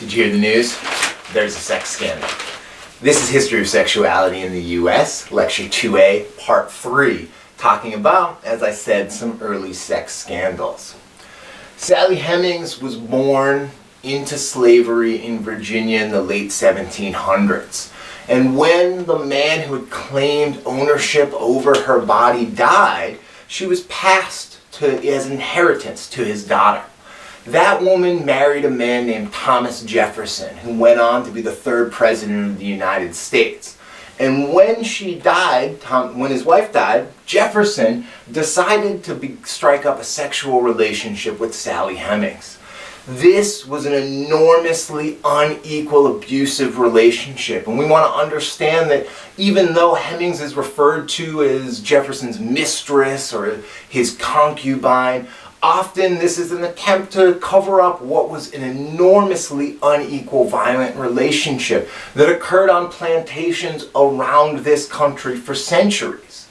Did you hear the news? There's a sex scandal. This is History of Sexuality in the U.S., Lecture 2A, Part 3, talking about, as I said, some early sex scandals. Sally Hemings was born into slavery in Virginia in the late 1700s. And when the man who had claimed ownership over her body died, she was passed as inheritance to his daughter. That woman married a man named Thomas Jefferson, who went on to be the third president of the United States. And when she died, when his wife died, Jefferson decided to strike up a sexual relationship with Sally Hemings. This was an enormously unequal, abusive relationship. And we want to understand that even though Hemings is referred to as Jefferson's mistress or his concubine, often this is an attempt to cover up what was an enormously unequal, violent relationship that occurred on plantations around this country for centuries.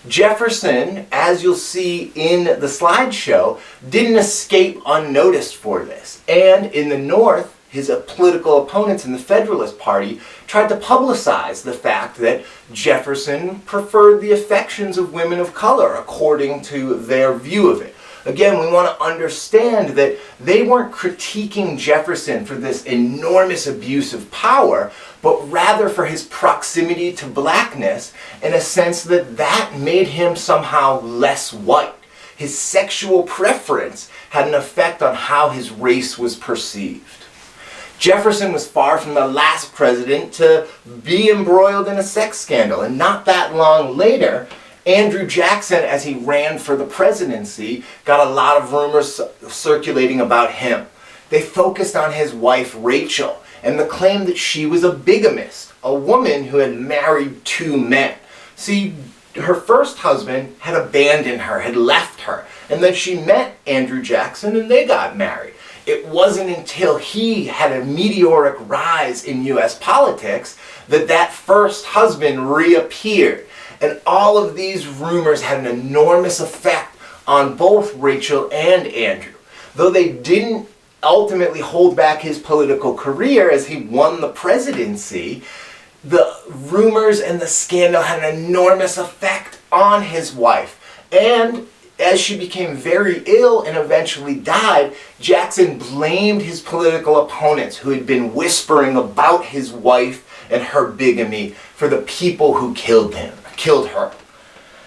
Jefferson, as you'll see in the slideshow, didn't escape unnoticed for this. And in the North, his political opponents in the Federalist Party tried to publicize the fact that Jefferson preferred the affections of women of color according to their view of it. Again, we want to understand that they weren't critiquing Jefferson for this enormous abuse of power, but rather for his proximity to blackness in a sense that that made him somehow less white. His sexual preference had an effect on how his race was perceived. Jefferson was far from the last president to be embroiled in a sex scandal, and not that long later, Andrew Jackson, as he ran for the presidency, got a lot of rumors circulating about him. They focused on his wife, Rachel, and the claim that she was a bigamist, a woman who had married two men. See, her first husband had abandoned her, had left her, and then she met Andrew Jackson and they got married. It wasn't until he had a meteoric rise in U.S. politics that that first husband reappeared. And all of these rumors had an enormous effect on both Rachel and Andrew. Though they didn't ultimately hold back his political career as he won the presidency, the rumors and the scandal had an enormous effect on his wife. And as she became very ill and eventually died, Jackson blamed his political opponents who had been whispering about his wife and her bigamy for the people who killed her.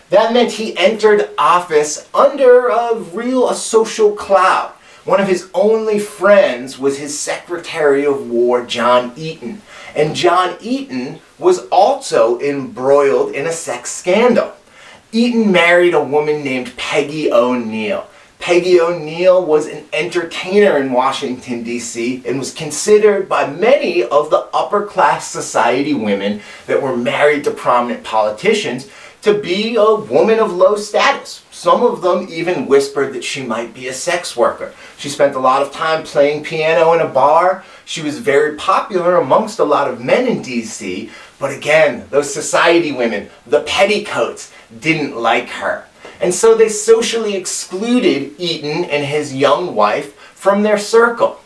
That meant he entered office under a social cloud. One of his only friends was his Secretary of War, John Eaton. And John Eaton was also embroiled in a sex scandal. Eaton married a woman named Peggy O'Neill. Peggy O'Neill was an entertainer in Washington, D.C., and was considered by many of the upper-class society women that were married to prominent politicians to be a woman of low status. Some of them even whispered that she might be a sex worker. She spent a lot of time playing piano in a bar. She was very popular amongst a lot of men in D.C., but again, those society women, the petticoats, didn't like her. And so they socially excluded Eaton and his young wife from their circle.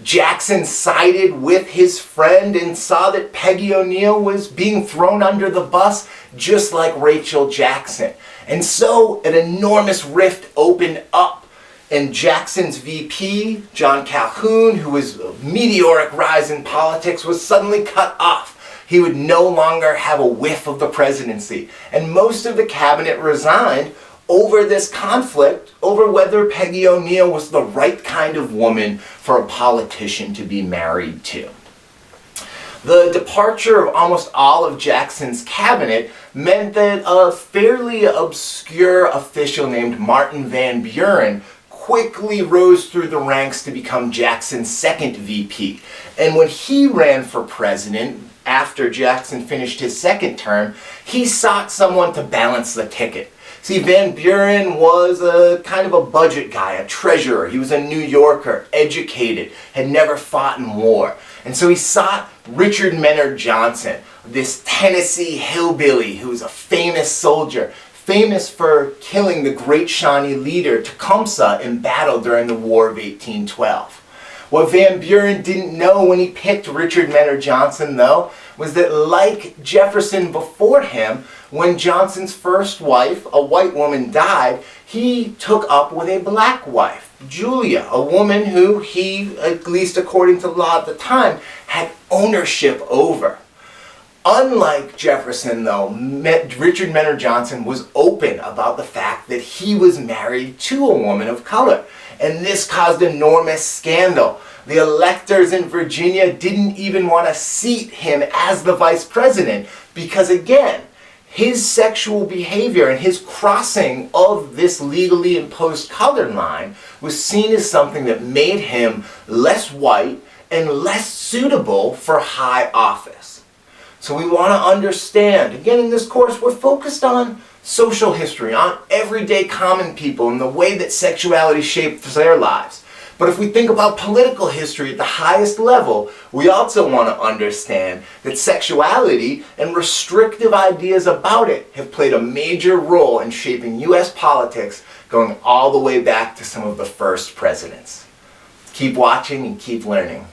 Jackson sided with his friend and saw that Peggy O'Neill was being thrown under the bus just like Rachel Jackson. And so an enormous rift opened up, and Jackson's VP, John Calhoun, who was a meteoric rise in politics, was suddenly cut off. He would no longer have a whiff of the presidency. And most of the cabinet resigned over this conflict, over whether Peggy O'Neill was the right kind of woman for a politician to be married to. The departure of almost all of Jackson's cabinet meant that a fairly obscure official named Martin Van Buren quickly rose through the ranks to become Jackson's second VP. And when he ran for president, after Jackson finished his second term, he sought someone to balance the ticket. See, Van Buren was a kind of a budget guy, a treasurer. He was a New Yorker, educated, had never fought in war. And so he sought Richard Menard Johnson, this Tennessee hillbilly who was a famous soldier, famous for killing the great Shawnee leader Tecumseh in battle during the War of 1812. What Van Buren didn't know when he picked Richard Mentor Johnson, though, was that like Jefferson before him, when Johnson's first wife, a white woman, died, he took up with a black wife, Julia, a woman who he, at least according to law at the time, had ownership over. Unlike Jefferson, though, Richard Mentor Johnson was open about the fact that he was married to a woman of color, and this caused enormous scandal. The electors in Virginia didn't even want to seat him as the vice president because, again, his sexual behavior and his crossing of this legally imposed color line was seen as something that made him less white and less suitable for high office. So we want to understand, again in this course, we're focused on social history, on everyday common people and the way that sexuality shapes their lives. But if we think about political history at the highest level, we also want to understand that sexuality and restrictive ideas about it have played a major role in shaping U.S. politics going all the way back to some of the first presidents. Keep watching and keep learning.